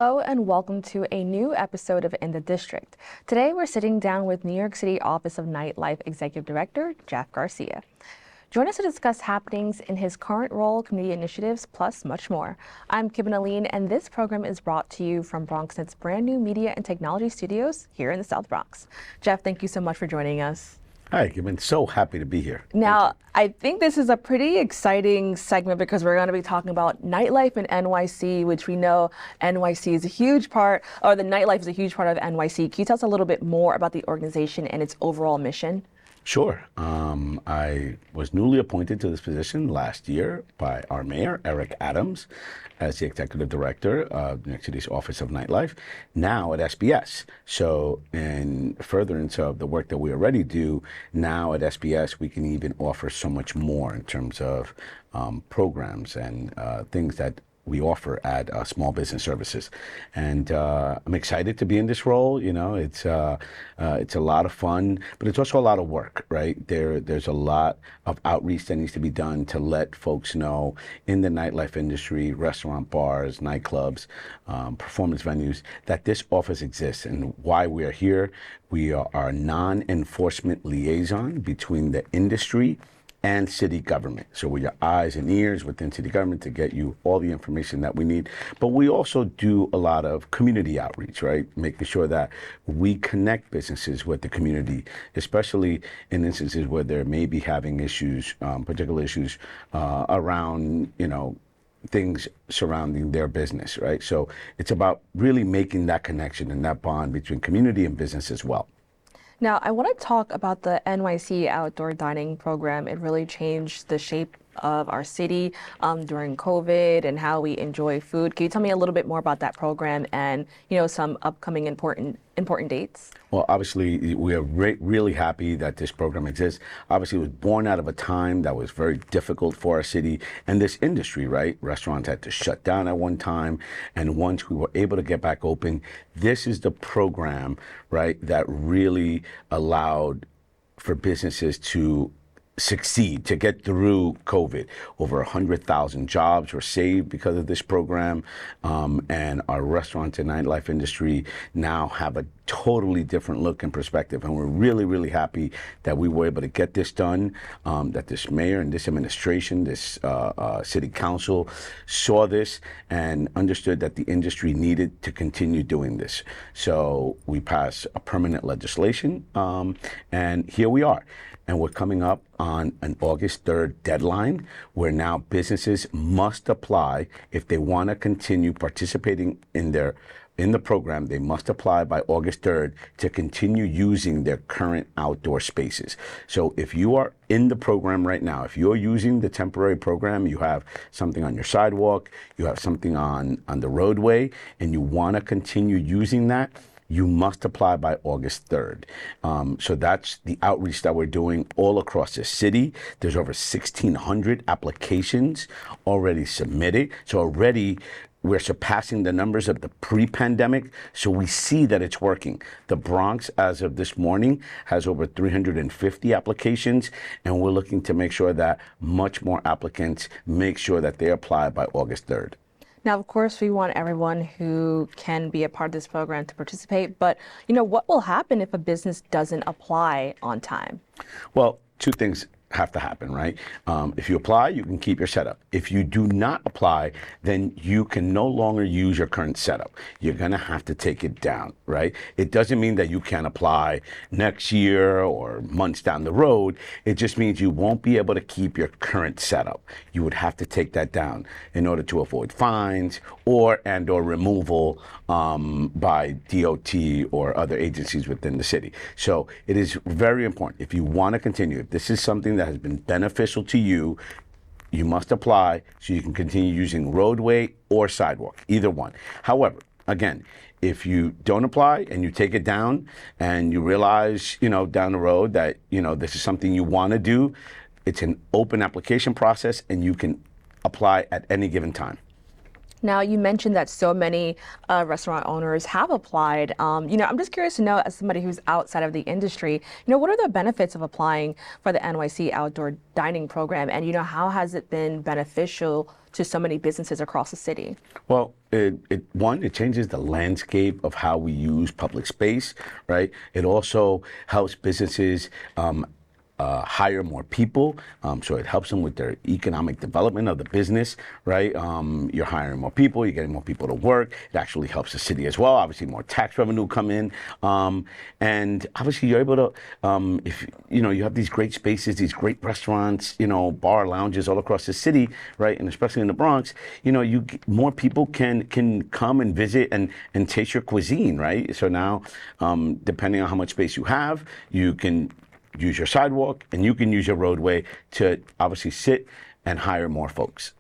Hello and welcome to a new episode of In the District. Today we're sitting down with New York City Office of Nightlife Executive Director Jeff Garcia. Join us to discuss happenings in his current role, community initiatives, plus much more. I'm Kibin Alleyne, and this program is brought to you from BronxNet's brand new media and technology studios here in the South Bronx. Jeff, thank you so much for joining us. Hi, I've been so happy to be here. Now, I think this is a pretty exciting segment because we're going to be talking about nightlife in NYC, which we know NYC is a huge part, or the nightlife is a huge part of NYC. Can you tell us a little bit more about the organization and its overall mission? Sure. I was newly appointed to this position last year by our mayor, Eric Adams, as the executive director of New York City's Office of Nightlife, now at SBS. So in furtherance of the work that we already do, now at SBS, we can even offer so much more in terms of programs and things that we offer at Small Business Services. And I'm excited to be in this role. You know, it's a lot of fun, but it's also a lot of work, right? There's a lot of outreach that needs to be done to let folks know in the nightlife industry, restaurant, bars, nightclubs, performance venues, that this office exists and why we are here. We are a non-enforcement liaison between the industry and city government. So we're your eyes and ears within city government to get you all the information that we need. But we also do a lot of community outreach, right? Making sure that we connect businesses with the community, especially in instances where they may be having issues, particular issues around, things surrounding their business, right? So it's about really making that connection and that bond between community and business as well. Now, I want to talk about the NYC Outdoor Dining Program. It really changed the shape of our city during COVID and how we enjoy food. Can you tell me a little bit more about that program and, some upcoming important dates? Well, obviously, we are really happy that this program exists. Obviously, it was born out of a time that was very difficult for our city and this industry, right? Restaurants had to shut down at one time. And once we were able to get back open, this is the program, right, that really allowed for businesses to succeed, to get through COVID. Over 100,000 jobs were saved because of this program, and our restaurant and nightlife industry now have a totally different look and perspective, and we're really happy that we were able to get this done, that this mayor and this administration, this city council saw this and understood that the industry needed to continue doing this. So we passed a permanent legislation, and here we are. And we're coming up on an August 3rd deadline where now businesses must apply if they want to continue participating in the program. They must apply by August 3rd to continue using their current outdoor spaces. So if you are in the program right now, if you're using the temporary program, you have something on your sidewalk, you have something on the roadway, and you want to continue using that, you must apply by August 3rd. So that's the outreach that we're doing all across the city. There's over 1,600 applications already submitted. So already we're surpassing the numbers of the pre-pandemic. So we see that it's working. The Bronx, as of this morning, has over 350 applications, and we're looking to make sure that much more applicants make sure that they apply by August 3rd. Now, of course, we want everyone who can be a part of this program to participate, but what will happen if a business doesn't apply on time? Well, two things have to happen, right? If you apply, you can keep your setup. If you do not apply, then you can no longer use your current setup. You're gonna have to take it down, right? It doesn't mean that you can't apply next year or months down the road. It just means you won't be able to keep your current setup. You would have to take that down in order to avoid fines or removal by DOT or other agencies within the city. So it is very important. If you want to continue, if this is something that has been beneficial to you, you must apply so you can continue using roadway or sidewalk, either one. However, again, if you don't apply and you take it down and you realize, down the road that, this is something you want to do, it's an open application process and you can apply at any given time. Now, you mentioned that so many restaurant owners have applied. I'm just curious to know, as somebody who's outside of the industry, what are the benefits of applying for the NYC Outdoor Dining Program, and how has it been beneficial to so many businesses across the city? Well, it changes the landscape of how we use public space, right? It also helps businesses hire more people, so it helps them with their economic development of the business, right? You're hiring more people, you're getting more people to work. It actually helps the city as well. Obviously, more tax revenue come in, and obviously you're able to, if you have these great spaces, these great restaurants, bar lounges all across the city, right? And especially in the Bronx, more people can come and visit and taste your cuisine, right? So now, depending on how much space you have, you can use your sidewalk and you can use your roadway to obviously sit and hire more folks.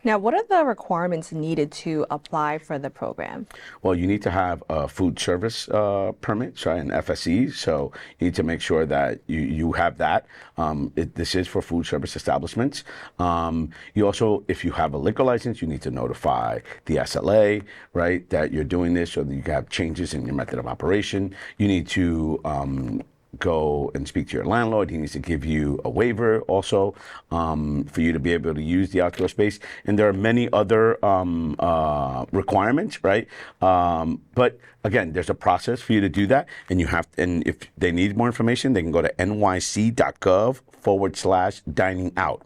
Now, what are the requirements needed to apply for the program? Well, you need to have a food service permit, right, an FSE. So you need to make sure that you have that. This is for food service establishments. You also, if you have a liquor license, you need to notify the SLA, right, that you're doing this, so that you have changes in your method of operation. You need to go and speak to your landlord. He needs to give you a waiver also for you to be able to use the outdoor space. And there are many other requirements, right? But again, there's a process for you to do that. And and if they need more information, they can go to nyc.gov/dining out.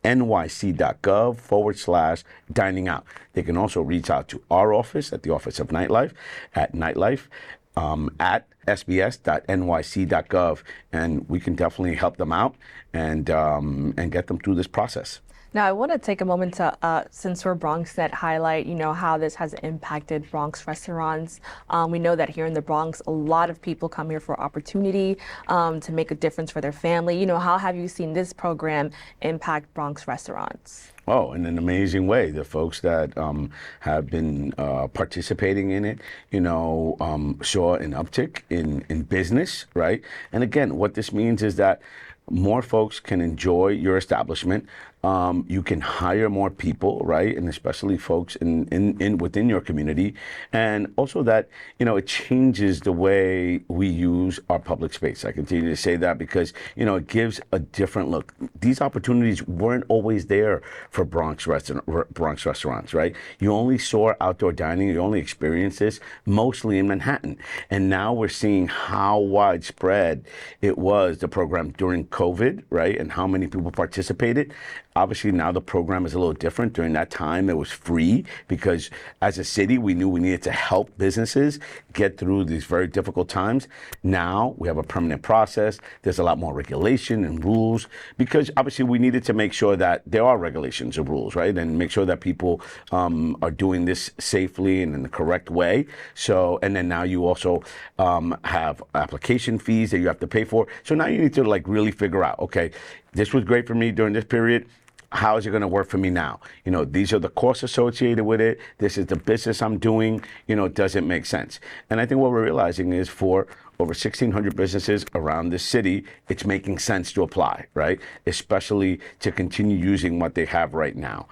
nyc.gov/dining out. They can also reach out to our office at the Office of Nightlife at Nightlife at sbs.nyc.gov, and we can definitely help them out and get them through this process. Now, I want to take a moment to, since we're BronxNet, highlight, how this has impacted Bronx restaurants. We know that here in the Bronx, a lot of people come here for opportunity to make a difference for their family. How have you seen this program impact Bronx restaurants? Oh, in an amazing way. The folks that have been participating in it, saw an uptick in business, right? And again, what this means is that more folks can enjoy your establishment. You can hire more people, right? And especially folks in within your community. And also that, it changes the way we use our public space. I continue to say that because, it gives a different look. These opportunities weren't always there for Bronx restaurants, right? You only saw outdoor dining, you only experienced this mostly in Manhattan. And now we're seeing how widespread it was, the program during COVID, right? And how many people participated. Obviously, now the program is a little different. During that time, it was free because as a city, we knew we needed to help businesses get through these very difficult times. Now we have a permanent process. There's a lot more regulation and rules because obviously we needed to make sure that there are regulations and rules, right? And make sure that people are doing this safely and in the correct way. So, and then now you also have application fees that you have to pay for. So now you need to really figure out, okay, this was great for me during this period. How is it going to work for me now? These are the costs associated with it. This is the business I'm doing. Does it make sense? And I think what we're realizing is for over 1,600 businesses around this city, it's making sense to apply, right? Especially to continue using what they have right now.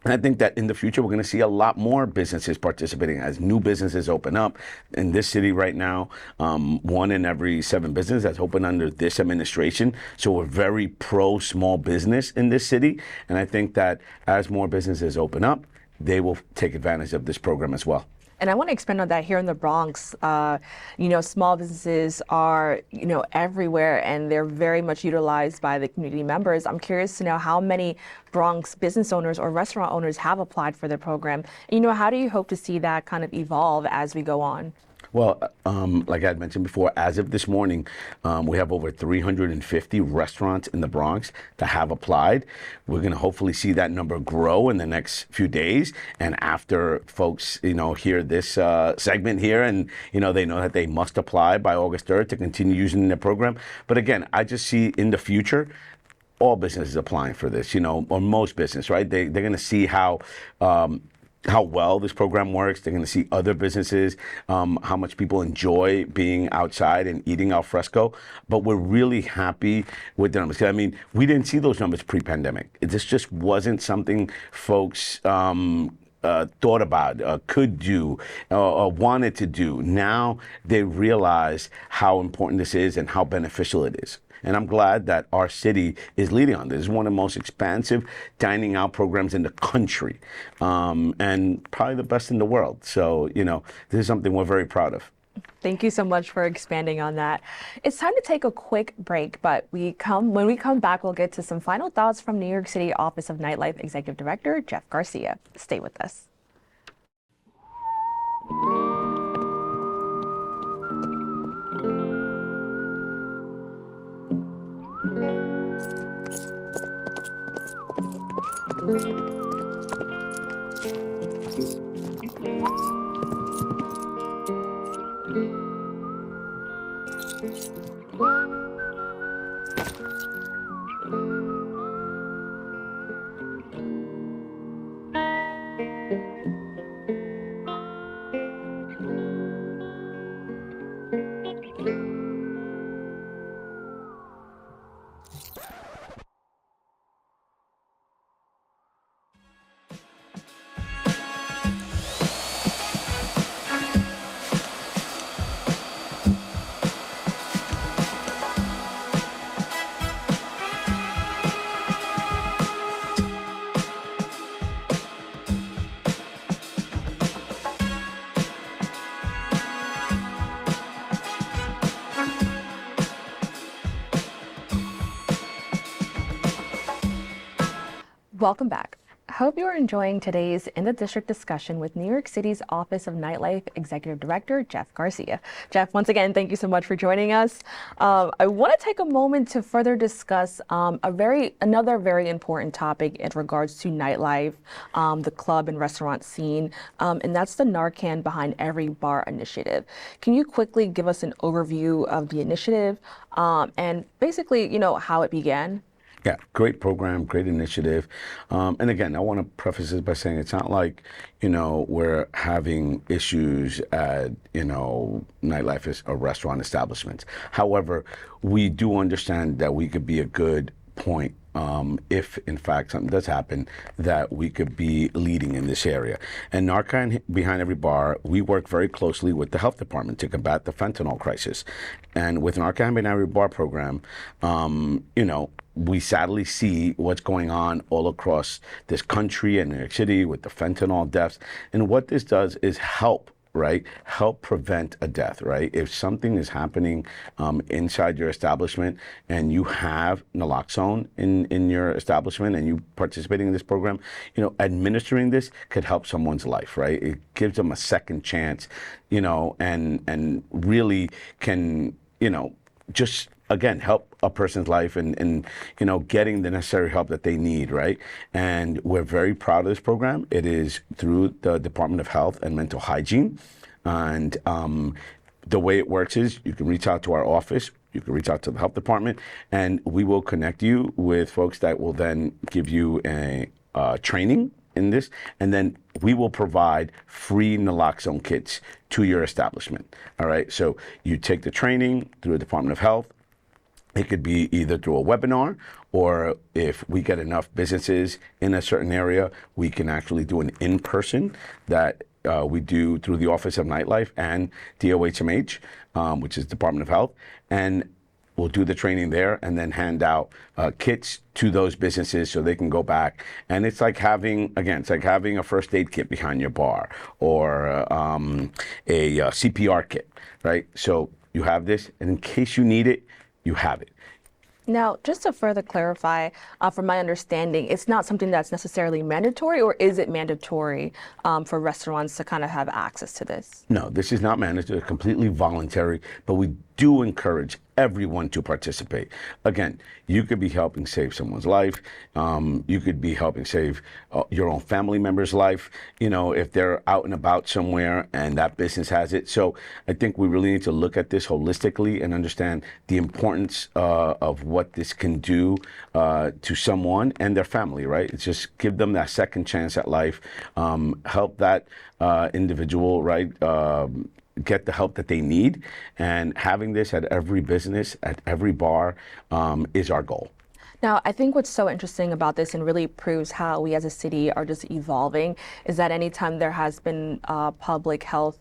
And I think that in the future, we're going to see a lot more businesses participating as new businesses open up. In this city right now, 1 in every 7 businesses has opened under this administration. So we're very pro small business in this city. And I think that as more businesses open up, they will take advantage of this program as well. And I want to expand on that. Here in the Bronx, small businesses are, everywhere, and they're very much utilized by the community members. I'm curious to know how many Bronx business owners or restaurant owners have applied for the program. And, how do you hope to see that kind of evolve as we go on? Well, like I had mentioned before, as of this morning, we have over 350 restaurants in the Bronx that have applied. We're going to hopefully see that number grow in the next few days. And after folks, hear this segment here and, they know that they must apply by August 3rd to continue using the program. But again, I just see in the future, all businesses applying for this, or most business, right? They're going to see how well this program works. They're going to see other businesses, how much people enjoy being outside and eating al fresco. But we're really happy with the numbers. I mean, we didn't see those numbers pre-pandemic. This just wasn't something folks thought about, could do, wanted to do. Now they realize how important this is and how beneficial it is. And I'm glad that our city is leading on this. It's one of the most expansive dining out programs in the country, and probably the best in the world. So, this is something we're very proud of. Thank you so much for expanding on that. It's time to take a quick break, but when we come back, we'll get to some final thoughts from New York City Office of Nightlife Executive Director Jeff Garcia. Stay with us. Welcome back. I hope you're enjoying today's In the District discussion with New York City's Office of Nightlife Executive Director, Jeff Garcia. Jeff, once again, thank you so much for joining us. I want to take a moment to further discuss another very important topic in regards to nightlife, the club and restaurant scene, and that's the Narcan Behind Every Bar initiative. Can you quickly give us an overview of the initiative and basically, how it began? Yeah, great program, great initiative. And again, I want to preface this by saying it's not like, we're having issues at, nightlife or restaurant establishments. However, we do understand that we could be a good point if in fact something does happen, that we could be leading in this area. And Narcan Behind Every Bar, we work very closely with the health department to combat the fentanyl crisis. And with Narcan Behind Every Bar program, we sadly see what's going on all across this country and New York City with the fentanyl deaths. And what this does is help prevent a death, right? If something is happening inside your establishment and you have naloxone in your establishment and you participating in this program, administering this could help someone's life, right? It gives them a second chance, and really can, just again help a person's life and getting the necessary help that they need, right? And we're very proud of this program. It is through the Department of Health and Mental Hygiene, and the way it works is you can reach out to our office, you can reach out to the health department, and we will connect you with folks that will then give you a training in this, and then we will provide free naloxone kits to your establishment. All right, so you take the training through the Department of Health. It could be either through a webinar, or if we get enough businesses in a certain area, we can actually do an in-person that we do through the Office of Nightlife and DOHMH, which is Department of Health. And we'll do the training there and then hand out kits to those businesses so they can go back. And it's like having a first aid kit behind your bar, or a CPR kit, right? So you have this, and in case you need it, you have it. Now, just to further clarify, from my understanding, it's not something that's necessarily mandatory, or is it mandatory for restaurants to kind of have access to this? No, this is not mandatory, it's completely voluntary, but we do encourage everyone to participate. Again, you could be helping save someone's life. You could be helping save your own family member's life, if they're out and about somewhere and that business has it. So I think we really need to look at this holistically and understand the importance of what this can do to someone and their family, right? It's just give them that second chance at life, help that individual, right? Get the help that they need, and having this at every business, at every bar, is our goal. Now, I think what's so interesting about this and really proves how we as a city are just evolving is that anytime there has been public health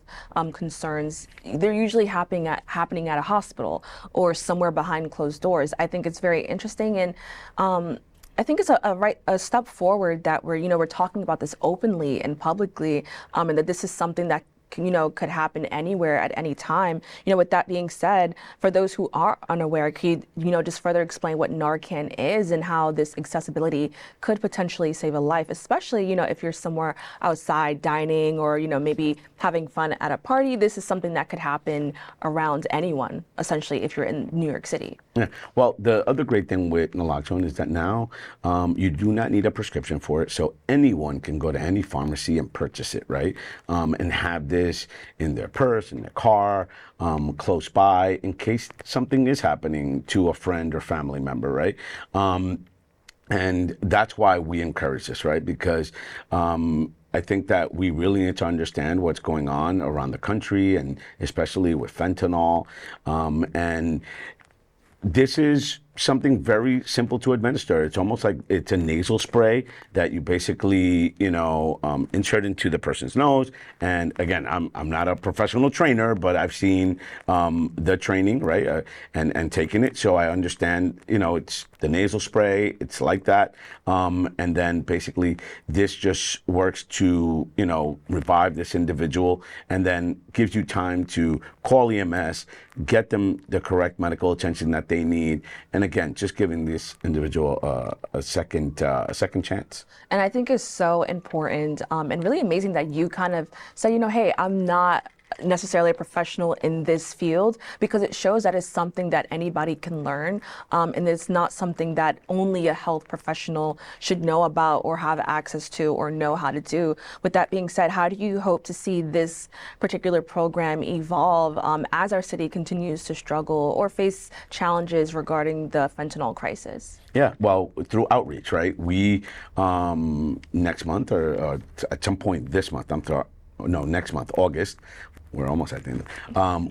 concerns, they're usually happening at a hospital or somewhere behind closed doors. I think it's very interesting, and I think it's a step forward that we're talking about this openly and publicly, and that this is something that could happen anywhere at any time. With that being said, for those who are unaware, could you just further explain what Narcan is and how this accessibility could potentially save a life, especially, if you're somewhere outside dining or, maybe having fun at a party. This is something that could happen around anyone, essentially, if you're in New York City. Yeah. Well, the other great thing with naloxone is that now you do not need a prescription for it, so anyone can go to any pharmacy and purchase it, right? And have this in their purse, in their car, close by, in case something is happening to a friend or family member, right? And that's why we encourage this, right? Because I think that we really need to understand what's going on around the country, and especially with fentanyl. And this is something very simple to administer. It's almost like it's a nasal spray that you basically, insert into the person's nose. And again, I'm not a professional trainer, but I've seen the training, right, and taken it. So I understand, it's the nasal spray. It's like that. And then basically this just works to, revive this individual, and then gives you time to call EMS, get them the correct medical attention that they need, and again, just giving this individual a second chance. And I think it's so important and really amazing that you kind of say, hey, I'm not necessarily a professional in this field, because it shows that it's something that anybody can learn, and it's not something that only a health professional should know about or have access to or know how to do. With that being said, how do you hope to see this particular program evolve as our city continues to struggle or face challenges regarding the fentanyl crisis? Yeah, well, through outreach, right? We next month, or at some point this month, next month, August. We're almost at the end.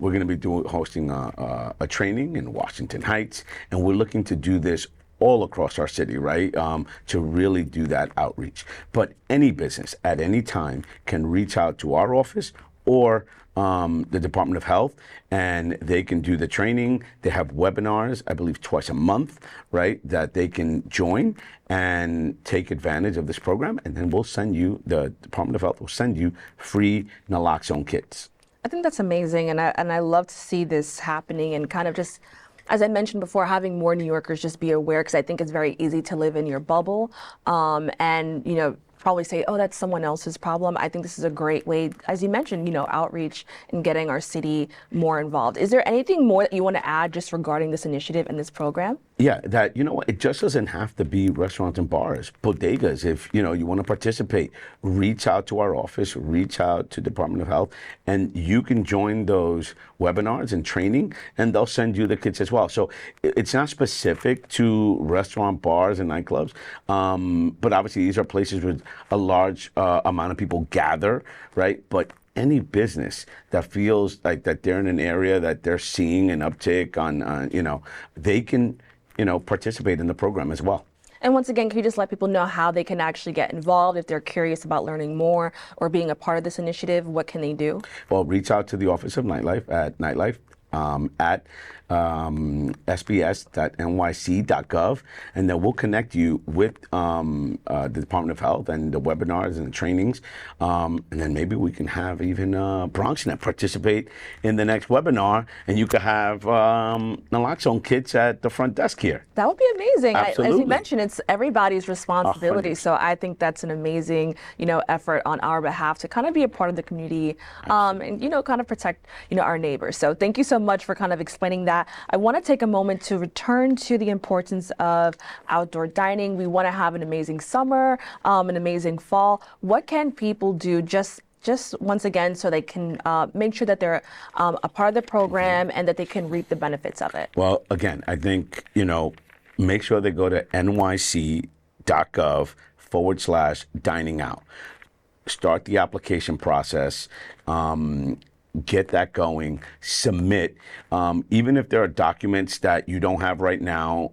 We're going to be hosting a training in Washington Heights, and we're looking to do this all across our city, right? To really do that outreach. But any business at any time can reach out to our office or the Department of Health, and they can do the training. They have webinars, I believe, twice a month, right, that they can join and take advantage of this program. And then the Department of Health will send you free naloxone kits. I think that's amazing, and I love to see this happening, and kind of just, as I mentioned before, having more New Yorkers just be aware, because I think it's very easy to live in your bubble, and probably say, oh, that's someone else's problem. I think this is a great way, as you mentioned, outreach and getting our city more involved. Is there anything more that you want to add just regarding this initiative and this program? Yeah, that, it just doesn't have to be restaurants and bars, bodegas. If, you want to participate, reach out to our office, reach out to Department of Health, and you can join those webinars and training, and they'll send you the kits as well. So it's not specific to restaurant, bars, and nightclubs, but obviously these are places where a large amount of people gather, right? But any business that feels like that they're in an area that they're seeing an uptick on, they can, participate in the program as well. And once again, can you just let people know how they can actually get involved if they're curious about learning more or being a part of this initiative? What can they do? Well, reach out to the Office of Nightlife at Nightlife at sbs.nyc.gov, and then we'll connect you with the Department of Health and the webinars and the trainings, and then maybe we can have even BronxNet participate in the next webinar, and you could have naloxone kits at the front desk here. That would be amazing. As Absolutely. you mentioned, it's everybody's responsibility. So I think that's an amazing, effort on our behalf to kind of be a part of the community, and kind of protect, our neighbors. So thank you so much for kind of explaining that. I want to take a moment to return to the importance of outdoor dining. We want to have an amazing summer, an amazing fall. What can people do just once again so they can make sure that they're a part of the program and that they can reap the benefits of it? Well, again, I think, make sure they go to nyc.gov/dining out. Start the application process. get that going, submit. Even if there are documents that you don't have right now,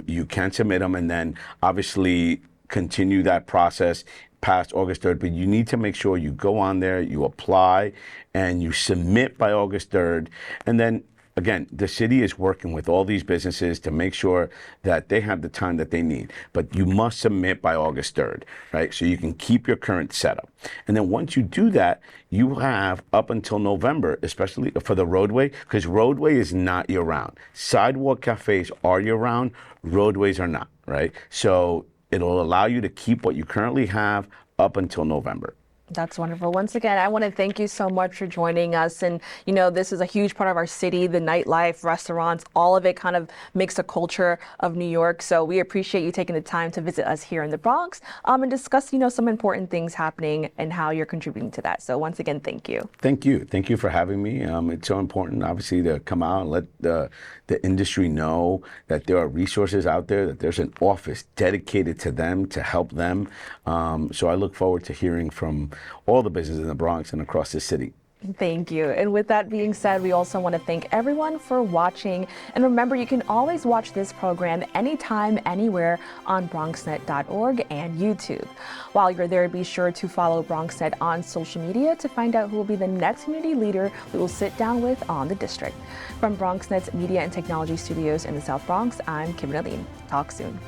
you can submit them, and then obviously continue that process past August 3rd. But you need to make sure you go on there, you apply, and you submit by August 3rd. And then again, the city is working with all these businesses to make sure that they have the time that they need. But you must submit by August 3rd, right? So you can keep your current setup. And then once you do that, you have up until November, especially for the roadway, because roadway is not year round. Sidewalk cafes are year round, roadways are not, right? So it'll allow you to keep what you currently have up until November. That's wonderful. Once again, I want to thank you so much for joining us. And, you know, this is a huge part of our city, the nightlife, restaurants, all of it kind of makes a culture of New York. So we appreciate you taking the time to visit us here in the Bronx and discuss, you know, some important things happening and how you're contributing to that. So once again, thank you. Thank you. Thank you for having me. It's so important, obviously, to come out and let the industry know that there are resources out there, that there's an office dedicated to them, to help them. So I look forward to hearing from all the businesses in the Bronx and across the city. Thank you. And with that being said, we also want to thank everyone for watching. And remember, you can always watch this program anytime, anywhere on BronxNet.org and YouTube. While you're there, be sure to follow BronxNet on social media to find out who will be the next community leader we will sit down with on the district. From BronxNet's Media and Technology Studios in the South Bronx, I'm Kibin Alleyne. Talk soon.